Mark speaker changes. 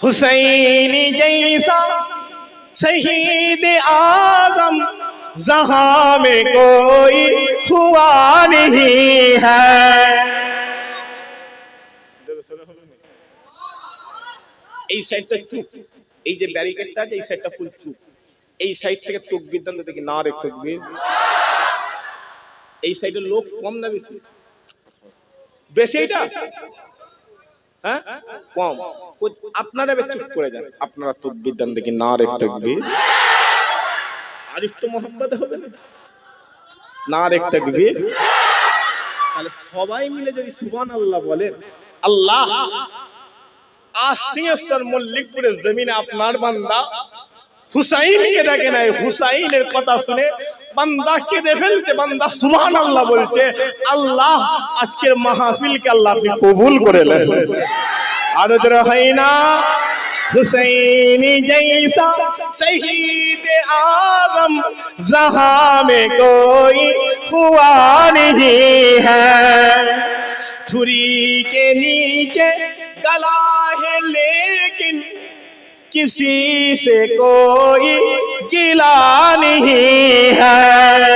Speaker 1: हुसैन जैसा शहीद आजम जहां में कोई हुआ नहीं है। এই সাইডটা চুপ, এই যে ব্যারিকেডটা আছে এই সাইডটা ফুল চুপ, এই সাইড থেকে তাকবীর দেন তো দেখি, না রে তাকবীর। এই সাইডের লোক কম না বেশি? বেশি এটা, হ্যাঁ কম। আপনারা চুপ করে যান, আপনারা তাকবীর দেন দেখি, না রে তাকবীর। আর একটু মোহাম্মদ হবে না, না রে তাকবীর। তাহলে সবাই মিলে যদি সুবহানাল্লাহ বলেন, আল্লাহ আসিয়ার মল্লিকপুরের জমিনে আপনার বান্দা হুসাইনকে দেখে নাই, হুসাইনের কথা শুনে বান্দা কেঁদে ফেলছে, বান্দা সুবহানাল্লাহ বলছে, আল্লাহ আজকের মাহফিলকে আল্লাহ আপনি কবুল করে নেন। আর জোরে হয় না, हुसैन जैसा शहीद आजम जहां में कोई हुआ नहीं है। छुरी के नीचे गला है लेकिन किसी से कोई गिला नहीं है।